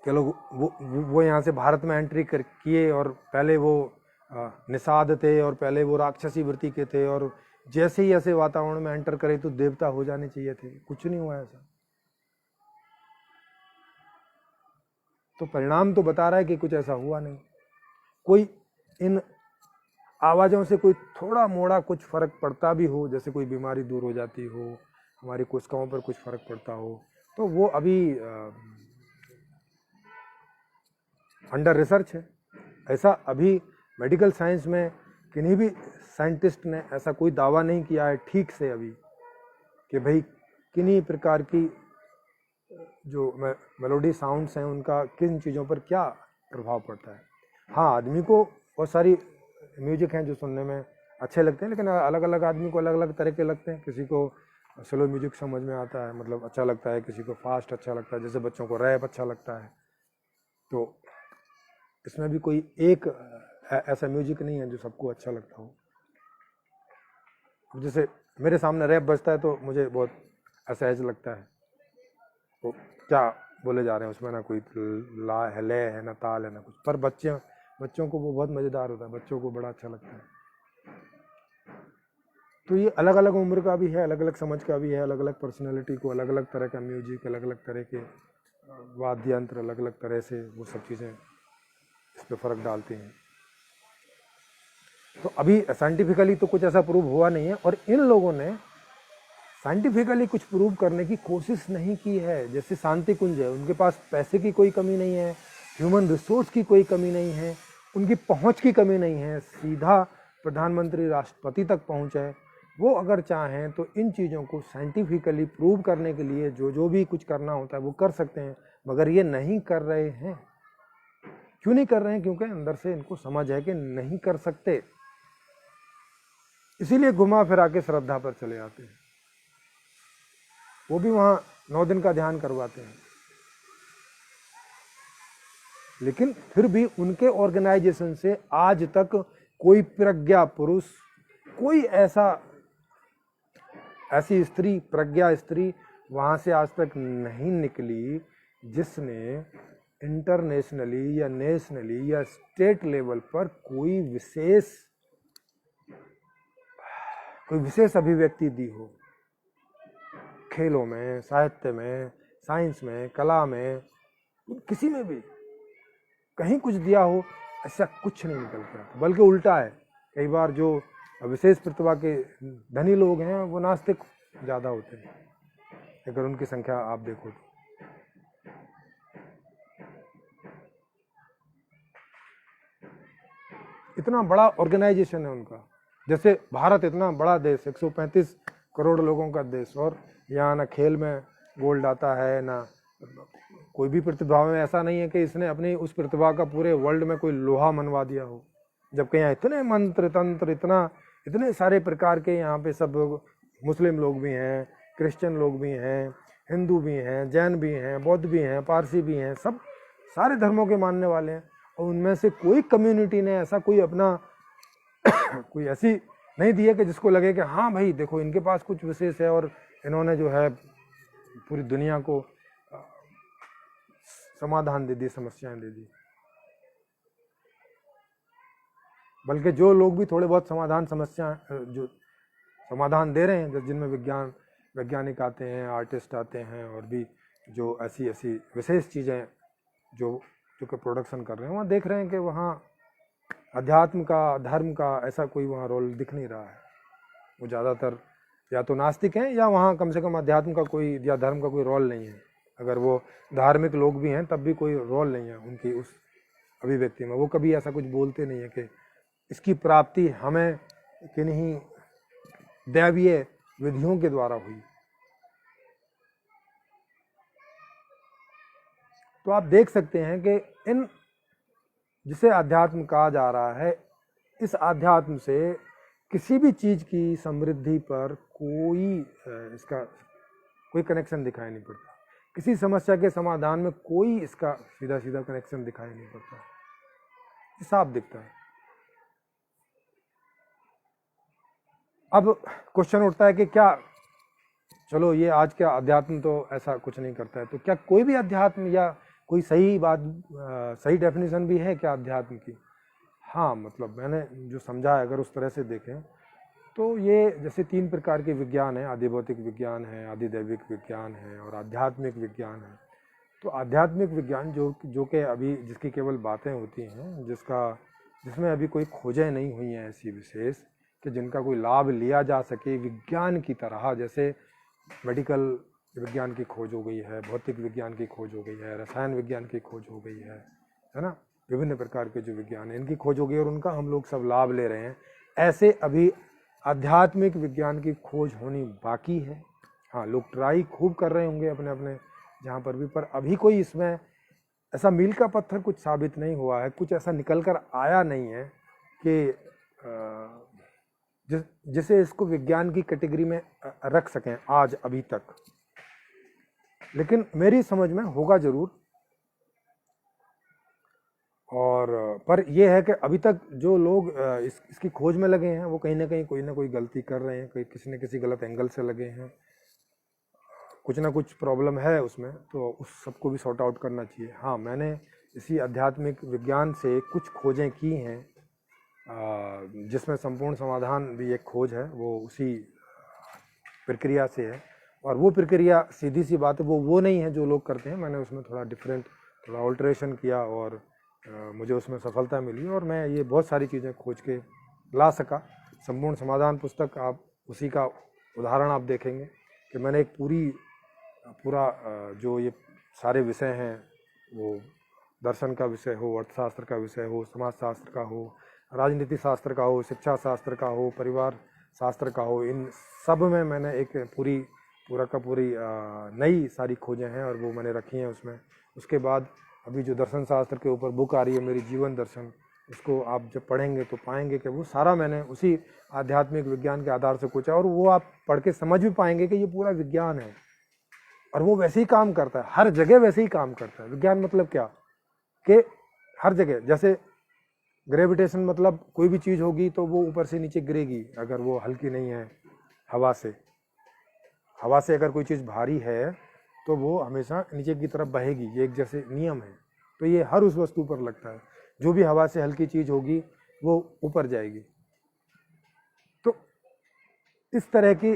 के लोग वो यहाँ से भारत में एंट्री कर किए, और पहले वो निषाद थे, और पहले वो राक्षसी वृत्ति के थे, और जैसे ही ऐसे वातावरण में एंटर करे तो देवता हो जाने चाहिए थे। कुछ नहीं हुआ ऐसा। तो परिणाम तो बता रहा है कि कुछ ऐसा हुआ नहीं। कोई इन आवाज़ों से कोई थोड़ा मोड़ा कुछ फर्क पड़ता भी हो, जैसे कोई बीमारी दूर हो जाती हो, हमारी कोशिकाओं पर कुछ फर्क पड़ता हो, तो वो अभी अंडर रिसर्च है। ऐसा अभी मेडिकल साइंस में किन्हीं भी साइंटिस्ट ने ऐसा कोई दावा नहीं किया है ठीक से अभी कि भाई किन्हीं प्रकार की जो मेलोडी साउंड्स हैं उनका किन चीज़ों पर क्या प्रभाव पड़ता है। हाँ, आदमी को बहुत सारी म्यूजिक हैं जो सुनने में अच्छे लगते हैं, लेकिन अलग अलग आदमी को अलग अलग तरह के लगते हैं। किसी को स्लो म्यूजिक समझ में आता है, मतलब अच्छा लगता है, किसी को फास्ट अच्छा लगता है, जैसे बच्चों को रैप अच्छा लगता है, तो इसमें भी कोई एक ऐसा म्यूजिक नहीं है जो सबको अच्छा लगता हो। जैसे मेरे सामने रैप बजता है तो मुझे बहुत असहज लगता है, तो क्या बोले जा रहे हैं उसमें, ना कोई ला है, लय है, ना ताल है, ना कुछ। पर बच्चों को वो बहुत मज़ेदार होता है, बच्चों को बड़ा अच्छा लगता है। तो ये अलग अलग उम्र का भी है, अलग अलग समझ का भी है, अलग अलग पर्सनैलिटी को, अलग अलग तरह का म्यूजिक, अलग अलग तरह के वाद्य यंत्र, अलग अलग तरह से वो सब चीज़ें इस पर फ़र्क डालती हैं। तो अभी साइंटिफिकली तो कुछ ऐसा प्रूव हुआ नहीं है, और इन लोगों ने साइंटिफिकली कुछ प्रूव करने की कोशिश नहीं की है। जैसे शांति कुंज है, उनके पास पैसे की कोई कमी नहीं है, ह्यूमन रिसोर्स की कोई कमी नहीं है, उनकी पहुंच की कमी नहीं है, सीधा प्रधानमंत्री राष्ट्रपति तक पहुंच है। वो अगर चाहें तो इन चीज़ों को साइंटिफिकली प्रूव करने के लिए जो भी कुछ करना होता है वो कर सकते हैं, मगर ये नहीं कर रहे हैं। क्यों नहीं कर रहे हैं? क्योंकि अंदर से इनको समझ है कि नहीं कर सकते, इसीलिए घुमा फिरा के श्रद्धा पर चले आते हैं। वो भी वहाँ 9 दिन का ध्यान करवाते हैं, लेकिन फिर भी उनके ऑर्गेनाइजेशन से आज तक कोई प्रज्ञा पुरुष, कोई ऐसी स्त्री, प्रज्ञा स्त्री वहाँ से आज तक नहीं निकली जिसने इंटरनेशनली या नेशनली या स्टेट लेवल पर कोई विशेष अभिव्यक्ति दी हो। खेलों में, साहित्य में, साइंस में, कला में, किसी में भी कहीं कुछ दिया हो, ऐसा कुछ नहीं निकल के आता। बल्कि उल्टा है, कई बार जो विशेष प्रतिभा के धनी लोग हैं वो नास्तिक ज़्यादा होते हैं, अगर उनकी संख्या आप देखो तो। इतना बड़ा ऑर्गेनाइजेशन है उनका। जैसे भारत इतना बड़ा देश, 135 करोड़ लोगों का देश, और यहाँ ना खेल में गोल्ड आता है, ना कोई भी प्रतिभा में ऐसा नहीं है कि इसने अपनी उस प्रतिभा का पूरे वर्ल्ड में कोई लोहा मनवा दिया हो। जबकि यहाँ इतने मंत्र तंत्र, इतने सारे प्रकार के, यहाँ पे सब मुस्लिम लोग भी हैं, क्रिश्चियन लोग भी हैं, हिंदू भी हैं, जैन भी हैं, बौद्ध भी हैं, पारसी भी हैं, सब सारे धर्मों के मानने वाले हैं। और उनमें से कोई कम्युनिटी ने ऐसा कोई अपना कोई ऐसी नहीं दी है कि जिसको लगे कि हाँ भाई देखो इनके पास कुछ विशेष है और इन्होंने जो है पूरी दुनिया को समाधान दे दी, समस्याएं दे दी। बल्कि जो लोग भी थोड़े बहुत जो समाधान दे रहे हैं, जिनमें वैज्ञानिक आते हैं, आर्टिस्ट आते हैं, और भी जो ऐसी विशेष चीज़ें जो प्रोडक्शन कर रहे हैं, वहाँ देख रहे हैं कि वहाँ अध्यात्म का, धर्म का ऐसा कोई वहाँ रोल दिख नहीं रहा है। वो ज़्यादातर या तो नास्तिक हैं, या वहाँ कम से कम अध्यात्म का कोई या धर्म का कोई रोल नहीं है। अगर वो धार्मिक लोग भी हैं तब भी कोई रोल नहीं है उनकी उस अभिव्यक्ति में। वो कभी ऐसा कुछ बोलते नहीं है कि इसकी प्राप्ति हमें किन्हीं दैवीय विधियों के द्वारा हुई। तो आप देख सकते हैं कि इन जिसे अध्यात्म कहा जा रहा है, इस अध्यात्म से किसी भी चीज़ की समृद्धि पर इसका कोई कनेक्शन दिखाई नहीं पड़ता। किसी समस्या के समाधान में कोई इसका सीधा कनेक्शन दिखाई नहीं पड़ता, साफ दिखता है। अब क्वेश्चन उठता है कि क्या, चलो ये आज का अध्यात्म तो ऐसा कुछ नहीं करता है, तो क्या कोई भी अध्यात्म या कोई सही डेफिनेशन भी है क्या अध्यात्म की? हाँ, मतलब मैंने जो समझा है, अगर उस तरह से देखें तो ये जैसे 3 प्रकार के विज्ञान है, आदि भौतिक विज्ञान है, आदि दैविक विज्ञान है, और आध्यात्मिक विज्ञान है। तो आध्यात्मिक विज्ञान जो कि अभी जिसकी केवल बातें होती हैं, जिसमें अभी कोई खोजें नहीं हुई हैं ऐसी विशेष कि जिनका कोई लाभ लिया जा सके विज्ञान की तरह। जैसे मेडिकल विज्ञान की खोज हो गई है, भौतिक विज्ञान की खोज हो गई है, रसायन विज्ञान की खोज हो गई है ना, विभिन्न प्रकार के जो विज्ञान है इनकी खोज हो गई और उनका हम लोग सब लाभ ले रहे हैं। ऐसे अभी आध्यात्मिक विज्ञान की खोज होनी बाकी है। हाँ, लोग ट्राई खूब कर रहे होंगे अपने अपने जहाँ पर भी, पर अभी कोई इसमें ऐसा मील का पत्थर कुछ साबित नहीं हुआ है, कुछ ऐसा निकल कर आया नहीं है कि जिसे इसको विज्ञान की कैटेगरी में रख सकें आज अभी तक। लेकिन मेरी समझ में होगा जरूर, और पर ये है कि अभी तक जो लोग इसकी खोज में लगे हैं वो कहीं ना कोई गलती कर रहे हैं, कोई किसी न किसी गलत एंगल से लगे हैं, कुछ ना कुछ प्रॉब्लम है उसमें, तो उस सबको भी सॉर्ट आउट करना चाहिए। हाँ, मैंने इसी आध्यात्मिक विज्ञान से कुछ खोजें की हैं, जिसमें संपूर्ण समाधान भी एक खोज है, वो उसी प्रक्रिया से है। और वो प्रक्रिया सीधी सी बात है, वो नहीं है जो लोग करते हैं। मैंने उसमें थोड़ा डिफरेंट, थोड़ा ऑल्ट्रेशन किया और मुझे उसमें सफलता मिली और मैं ये बहुत सारी चीज़ें खोज के ला सका। संपूर्ण समाधान पुस्तक, आप उसी का उदाहरण आप देखेंगे कि मैंने एक पूरा जो ये सारे विषय हैं, वो दर्शन का विषय हो, अर्थशास्त्र का विषय हो, समाजशास्त्र का हो, राजनीति शास्त्र का हो, शिक्षा शास्त्र का हो, परिवार शास्त्र का हो, इन सब में मैंने एक पूरी नई सारी खोजें हैं और वो मैंने रखी हैं उसमें। उसके बाद अभी जो दर्शन शास्त्र के ऊपर बुक आ रही है, मेरी जीवन दर्शन, उसको आप जब पढ़ेंगे तो पाएंगे कि वो सारा मैंने उसी आध्यात्मिक विज्ञान के आधार से खोजा, और वो आप पढ़ के समझ भी पाएंगे कि ये पूरा विज्ञान है और वो वैसे ही काम करता है, हर जगह वैसे ही काम करता है। विज्ञान मतलब क्या कि हर जगह, जैसे ग्रेविटेशन मतलब कोई भी चीज़ होगी तो वो ऊपर से नीचे गिरेगी अगर वो हल्की नहीं है। हवा से अगर कोई चीज़ भारी है तो वो हमेशा नीचे की तरफ बहेगी, ये एक जैसे नियम है। तो ये हर उस वस्तु पर लगता है, जो भी हवा से हल्की चीज़ होगी वो ऊपर जाएगी। तो इस तरह की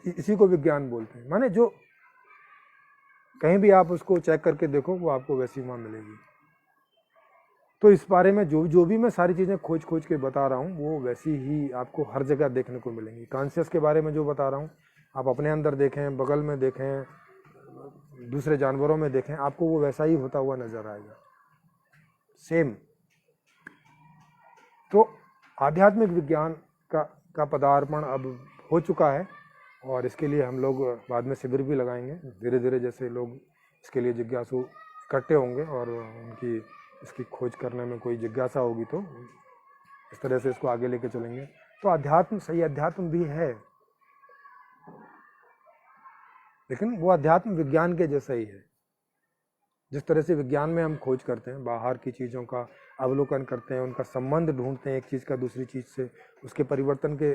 इसी को विज्ञान बोलते हैं। माने जो कहीं भी आप उसको चेक करके देखो, वो आपको वैसी वहाँ मिलेगी। तो इस बारे में जो भी मैं सारी चीज़ें खोज के बता रहा हूँ, वो वैसी ही आपको हर जगह देखने को मिलेंगी। कॉन्शियस के बारे में जो बता रहा हूँ, आप अपने अंदर देखें, बगल में देखें, दूसरे जानवरों में देखें, आपको वो वैसा ही होता हुआ नजर आएगा, सेम। तो आध्यात्मिक विज्ञान का पदार्पण अब हो चुका है और इसके लिए हम लोग बाद में शिविर भी लगाएंगे। धीरे धीरे जैसे लोग इसके लिए जिज्ञासु इकट्ठे होंगे और उनकी इसकी खोज करने में कोई जिज्ञासा होगी तो इस तरह से इसको आगे लेके चलेंगे। तो अध्यात्म सही अध्यात्म भी है, लेकिन वो अध्यात्म विज्ञान के जैसा ही है। जिस तरह से विज्ञान में हम खोज करते हैं, बाहर की चीज़ों का अवलोकन करते हैं, उनका संबंध ढूंढते हैं एक चीज़ का दूसरी चीज़ से, उसके परिवर्तन के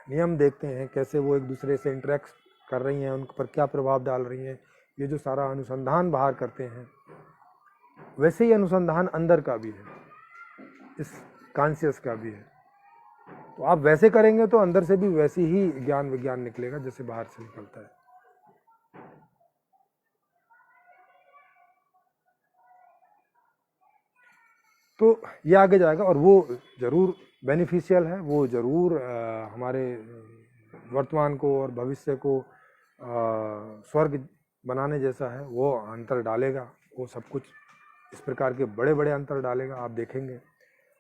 नियम देखते हैं, कैसे वो एक दूसरे से इंटरेक्ट कर रही हैं, उन पर क्या प्रभाव डाल रही हैं, ये जो सारा अनुसंधान बाहर करते हैं, वैसे ही अनुसंधान अंदर का भी है, इस कॉन्शियस का भी है। तो आप वैसे करेंगे तो अंदर से भी वैसी ही ज्ञान विज्ञान निकलेगा जैसे बाहर से निकलता है। तो ये आगे जाएगा और वो ज़रूर बेनिफिशियल है, वो ज़रूर हमारे वर्तमान को और भविष्य को स्वर्ग बनाने जैसा है। वो अंतर डालेगा, वो सब कुछ इस प्रकार के बड़े बड़े अंतर डालेगा, आप देखेंगे।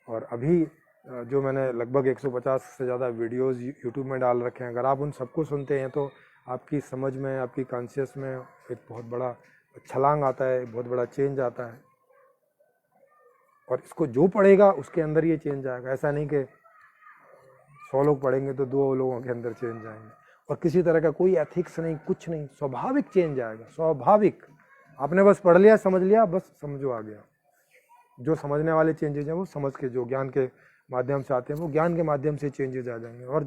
और अभी जो मैंने लगभग 150 से ज़्यादा वीडियोस यूट्यूब में डाल रखे हैं, अगर आप उन सबको सुनते हैं तो आपकी समझ में, आपकी कॉन्शियस में एक बहुत बड़ा छलांग आता है, बहुत बड़ा चेंज आता है। और इसको जो पढ़ेगा उसके अंदर ये चेंज आएगा। ऐसा नहीं कि 100 लोग पढ़ेंगे तो 2 लोगों के अंदर चेंज आएंगे, और किसी तरह का कोई एथिक्स नहीं, कुछ नहीं, स्वाभाविक चेंज आएगा, स्वाभाविक। आपने बस पढ़ लिया, समझ लिया, बस समझो आ गया। जो समझने वाले चेंजेज हैं वो समझ के, जो ज्ञान के माध्यम से आते हैं वो ज्ञान के माध्यम से चेंजेज आ जाएंगे। और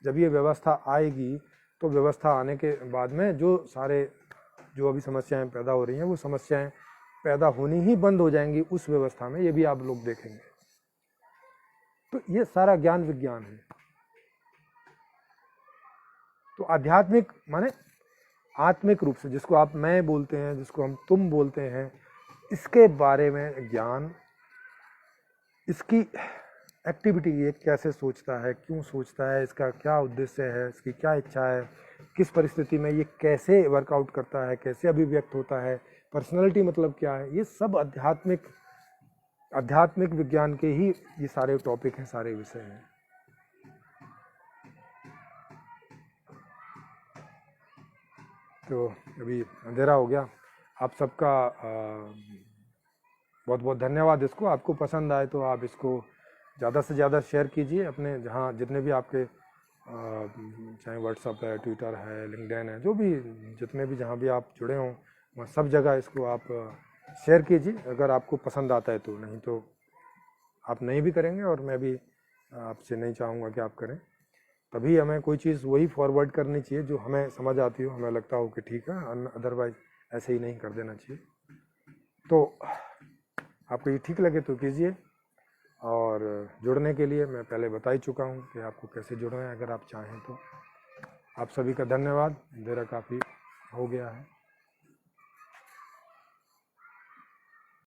जब ये व्यवस्था आएगी तो व्यवस्था आने के बाद में जो अभी समस्याएं पैदा हो रही हैं, वो समस्याएं पैदा होनी ही बंद हो जाएंगी उस व्यवस्था में, ये भी आप लोग देखेंगे। तो ये सारा ज्ञान विज्ञान है। तो आध्यात्मिक माने आत्मिक रूप से, जिसको आप मैं बोलते हैं, जिसको हम तुम बोलते हैं, इसके बारे में ज्ञान, इसकी एक्टिविटी, ये कैसे सोचता है, क्यों सोचता है, इसका क्या उद्देश्य है, इसकी क्या इच्छा है, किस परिस्थिति में ये कैसे वर्कआउट करता है, कैसे अभिव्यक्त होता है, पर्सनैलिटी मतलब क्या है, ये सब आध्यात्मिक विज्ञान के ही ये सारे टॉपिक हैं, सारे विषय हैं। तो अभी अंधेरा हो गया। आप सबका बहुत बहुत धन्यवाद। इसको आपको पसंद आए तो आप इसको ज़्यादा से ज़्यादा शेयर कीजिए अपने, जहाँ जितने भी आपके चाहे व्हाट्सएप है, ट्विटर है, लिंक्डइन है, जो भी जितने भी जहाँ भी आप जुड़े हों, वहाँ सब जगह इसको आप शेयर कीजिए अगर आपको पसंद आता है तो, नहीं तो आप नहीं भी करेंगे और मैं भी आपसे नहीं चाहूँगा कि आप करें। तभी हमें कोई चीज़ वही फॉरवर्ड करनी चाहिए जो हमें समझ आती हो, हमें लगता हो कि ठीक है, अदरवाइज ऐसे ही नहीं कर देना चाहिए। तो आपको ये ठीक लगे तो कीजिए, और जुड़ने के लिए मैं पहले बता ही चुका हूँ कि आपको कैसे जुड़ना है अगर आप चाहें तो। आप सभी का धन्यवाद, मेरा काफ़ी हो गया है।